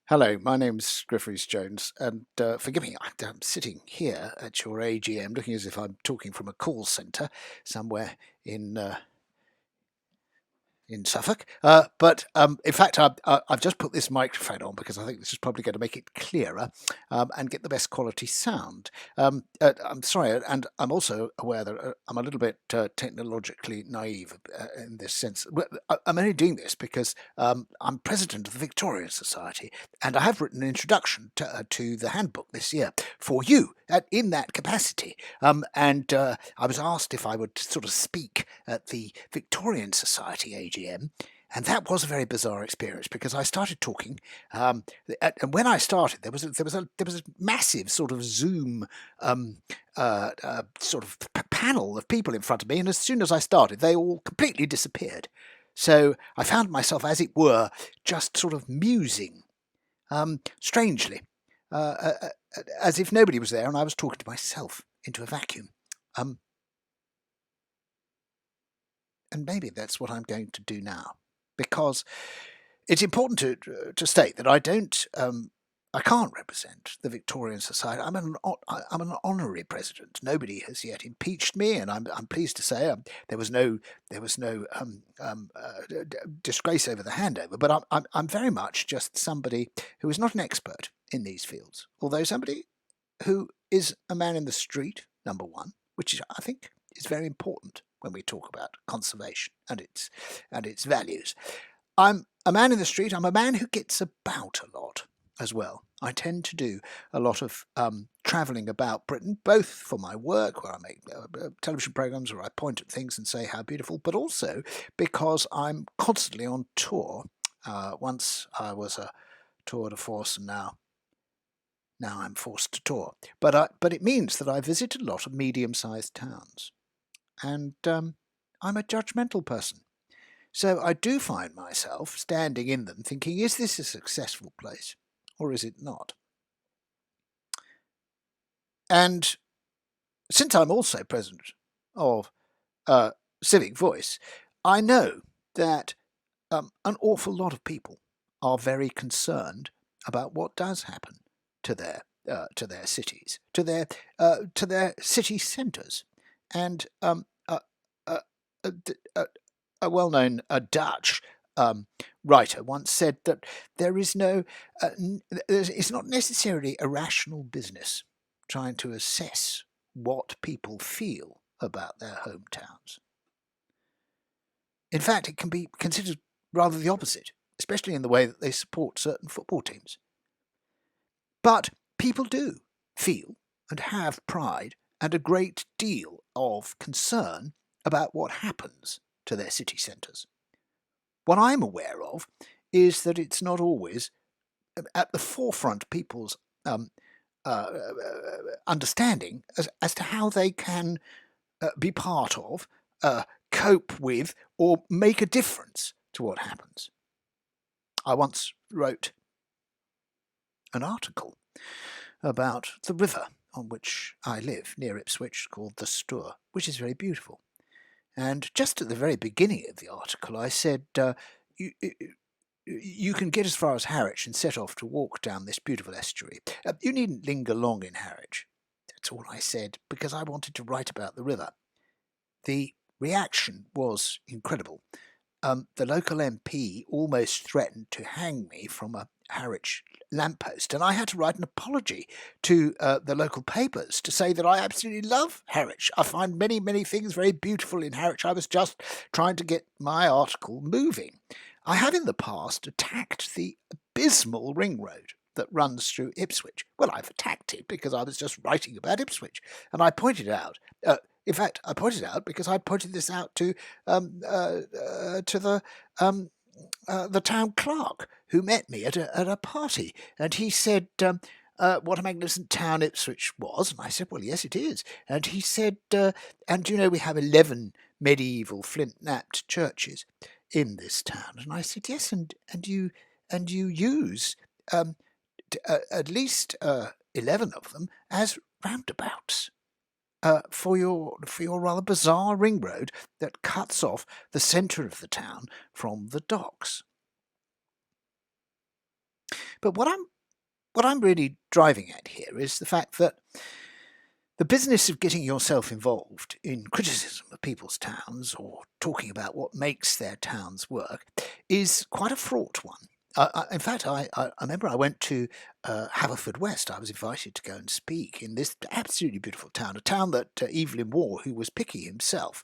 Hello, my name's Griff Rhys Jones, and forgive me, I'm sitting here at your AGM looking as if I'm talking from a call centre somewhere in in Suffolk. But in fact, I've just put this microphone on because I think this is probably going to make it clearer and get the best quality sound. I'm sorry, and I'm also aware that I'm a little bit technologically naive in this sense. I'm only doing this because I'm president of the Victorian Society, and I have written an introduction to the handbook this year for you in that capacity. And I was asked if I would sort of speak at the Victorian Society AGM, and that was a very bizarre experience because I started talking, and when I started, there was a massive sort of Zoom sort of panel of people in front of me, and as soon as I started, they all completely disappeared. So I found myself, as it were, just sort of musing, strangely, as if nobody was there and I was talking to myself into a vacuum. Um, and maybe that's what I'm going to do now, because it's important to state that I can't represent the Victorian Society. I'm an honorary president. Nobody has yet impeached me, and I'm pleased to say there was no disgrace over the handover. But I'm very much just somebody who is not an expert in these fields, although somebody who is a man in the street, number one, which I think is very important when we talk about conservation and its values. I'm a man in the street. I'm a man who gets about a lot as well. I tend to do a lot of travelling about Britain, both for my work, where I make television programmes where I point at things and say how beautiful, but also because I'm constantly on tour. Once I was a tour de force, and now I'm forced to tour. But it means that I visit a lot of medium-sized towns, and I'm a judgmental person. So I do find myself standing in them thinking, is this a successful place or is it not? And since I'm also president of Civic Voice, I know that an awful lot of people are very concerned about what does happen to their cities, to their city centres, and uh, a well-known Dutch writer once said that there is no, it's not necessarily a rational business trying to assess what people feel about their hometowns. In fact, it can be considered rather the opposite, especially in the way that they support certain football teams. But people do feel and have pride and a great deal of concern about what happens to their city centres. What I'm aware of is that it's not always at the forefront of people's understanding as to how they can be part of, cope with, or make a difference to what happens. I once wrote an article about the river on which I live near Ipswich called the Stour, which is very beautiful. And just at the very beginning of the article, I said, you can get as far as Harwich and set off to walk down this beautiful estuary. You needn't linger long in Harwich. That's all I said, because I wanted to write about the river. The reaction was incredible. The local MP almost threatened to hang me from a Harwich lamppost, and I had to write an apology to the local papers to say that I absolutely love Harwich. I find many, many things very beautiful in Harwich. I was just trying to get my article moving. I have in the past attacked the abysmal ring road that runs through Ipswich. Well, I've attacked it because I was just writing about Ipswich, and I pointed out. In fact, I pointed out because I pointed this out to the town clerk who met me at a party, and he said, "What a magnificent town Ipswich was." And I said, "Well, yes, it is." And he said, "And you know we have 11 medieval flint-knapped churches in this town." And I said, "Yes, and you use at least 11 of them as roundabouts." For your rather bizarre ring road that cuts off the centre of the town from the docks. But what I'm really driving at here is the fact that the business of getting yourself involved in criticism of people's towns or talking about what makes their towns work is quite a fraught one. In fact, I remember I went to Haverfordwest. I was invited to go and speak in this absolutely beautiful town, a town that Evelyn Waugh, who was picky himself,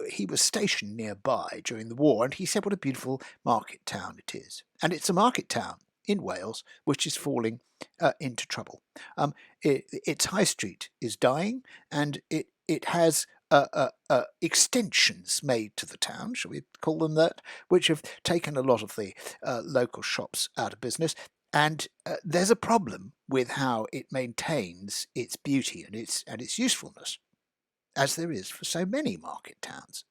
he was stationed nearby during the war, and he said what a beautiful market town it is. And it's a market town in Wales which is falling into trouble. Its high street is dying, and it has extensions made to the town, shall we call them that, which have taken a lot of the local shops out of business. And there's a problem with how it maintains its beauty and its usefulness, as there is for so many market towns.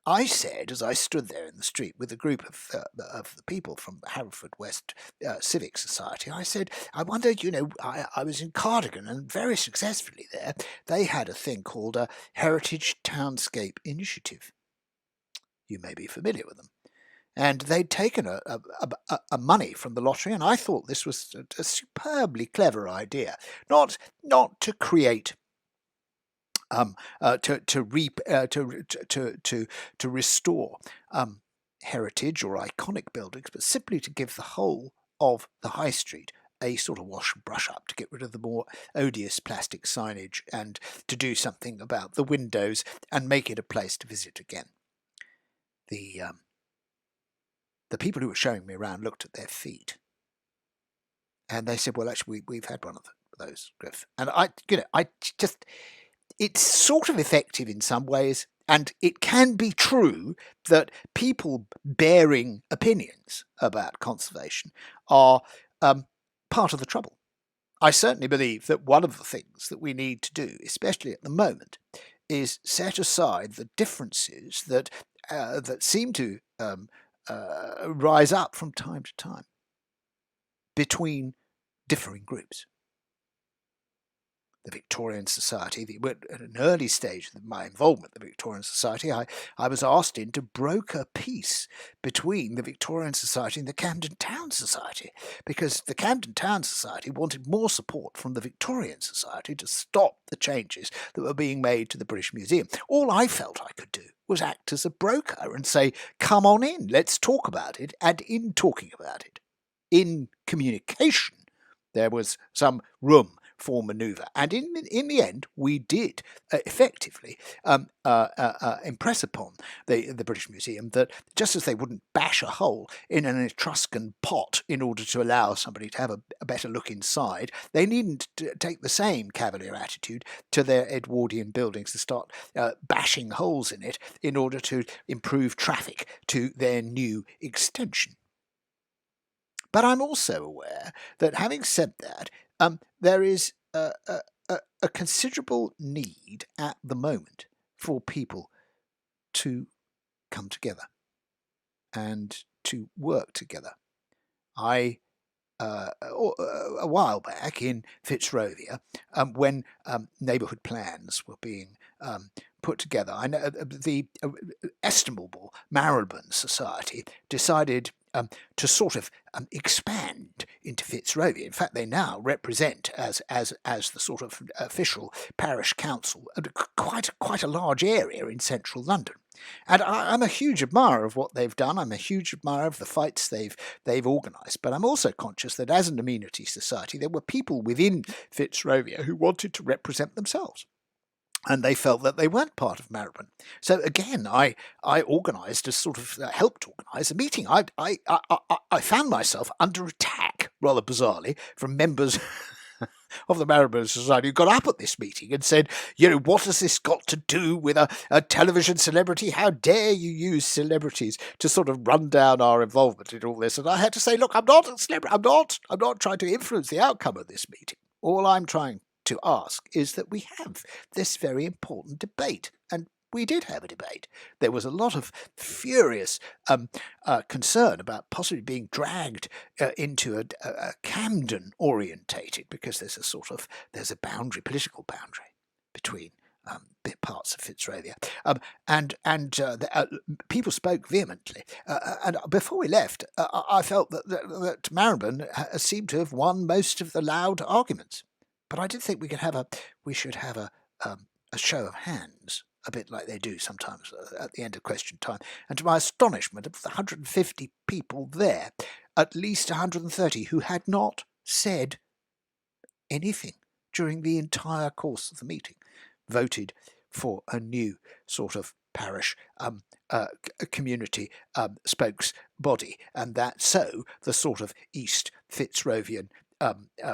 I said, as I stood there in the street with a group of the people from the Haverfordwest Civic Society, I said, I wonder, I was in Cardigan, and very successfully there, they had a thing called a Heritage Townscape Initiative. You may be familiar with them. And they'd taken a money from the lottery, and I thought this was a superbly clever idea, not to create to restore heritage or iconic buildings, but simply to give the whole of the high street a sort of wash and brush up, to get rid of the more odious plastic signage and to do something about the windows and make it a place to visit again. The people who were showing me around looked at their feet, and they said, "Well, actually, we've had one of those, Griff." And it's sort of effective in some ways, and it can be true that people bearing opinions about conservation are part of the trouble. I certainly believe that one of the things that we need to do, especially at the moment, is set aside the differences that seem to rise up from time to time between differing groups. The Victorian Society, at an early stage of my involvement in the Victorian Society, I was asked in to broker peace between the Victorian Society and the Camden Town Society, because the Camden Town Society wanted more support from the Victorian Society to stop the changes that were being made to the British Museum. All I felt I could do was act as a broker and say, come on in, let's talk about it. And in talking about it, in communication, there was some room for manoeuvre, and in the end, we did effectively impress upon the British Museum that just as they wouldn't bash a hole in an Etruscan pot in order to allow somebody to have a better look inside, they needn't take the same cavalier attitude to their Edwardian buildings to start bashing holes in it in order to improve traffic to their new extension. But I'm also aware that, having said that, there is a considerable need at the moment for people to come together and to work together. A while back in Fitzrovia, when neighbourhood plans were being put together, I know the estimable Marylebone Society decided to sort of expand into Fitzrovia. In fact, they now represent as the sort of official parish council quite a large area in central London. And I'm a huge admirer of what they've done. I'm a huge admirer of the fights they've organised. But I'm also conscious that as an amenity society, there were people within Fitzrovia who wanted to represent themselves, and they felt that they weren't part of Marylebone. So again, I organised, helped organise a meeting. I found myself under attack, rather bizarrely, from members of the Marylebone Society who got up at this meeting and said, what has this got to do with a television celebrity? How dare you use celebrities to sort of run down our involvement in all this? And I had to say, look, I'm not a celebrity. I'm not trying to influence the outcome of this meeting. All I'm trying to ask is that we have this very important debate, and we did have a debate. There was a lot of furious concern about possibly being dragged into a Camden orientated, because there's a political boundary between parts of Fitzrovia, people spoke vehemently. And before we left, I felt that Marylebone seemed to have won most of the loud arguments. But I did think we should have a show of hands, a bit like they do sometimes at the end of question time. And to my astonishment, of the 150 people there, at least 130 who had not said anything during the entire course of the meeting voted for a new sort of parish community spokes body, and that so the sort of East Fitzrovian,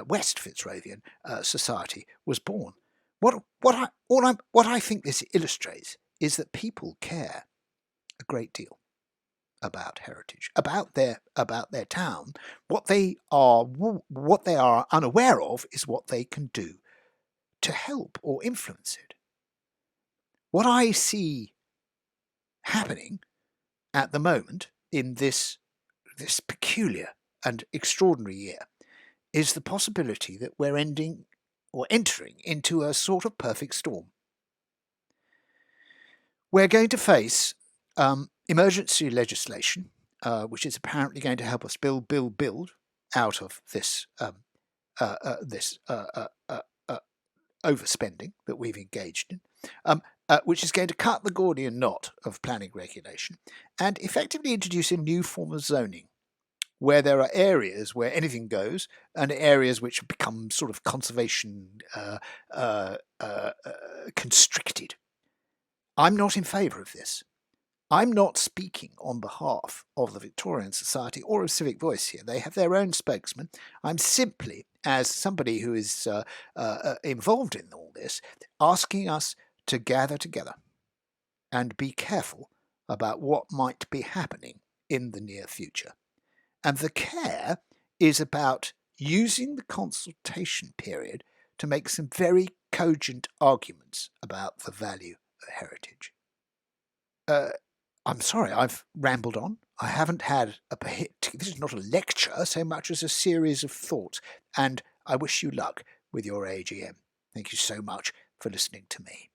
West Fitzrovian society was born. What I think this illustrates is that people care a great deal about heritage, about their town. What they are unaware of is what they can do to help or influence it. What I see happening at the moment in this peculiar and extraordinary year is the possibility that we're entering into a sort of perfect storm. We're going to face emergency legislation, which is apparently going to help us build out of this overspending that we've engaged in, which is going to cut the Gordian knot of planning regulation and effectively introduce a new form of zoning, where there are areas where anything goes and areas which become sort of conservation constricted. I'm not in favour of this. I'm not speaking on behalf of the Victorian Society or of Civic Voice here. They have their own spokesman. I'm simply, as somebody who is involved in all this, asking us to gather together and be careful about what might be happening in the near future. And the care is about using the consultation period to make some very cogent arguments about the value of heritage. I'm sorry, I've rambled on. I haven't had this is not a lecture so much as a series of thoughts, and I wish you luck with your AGM. Thank you so much for listening to me.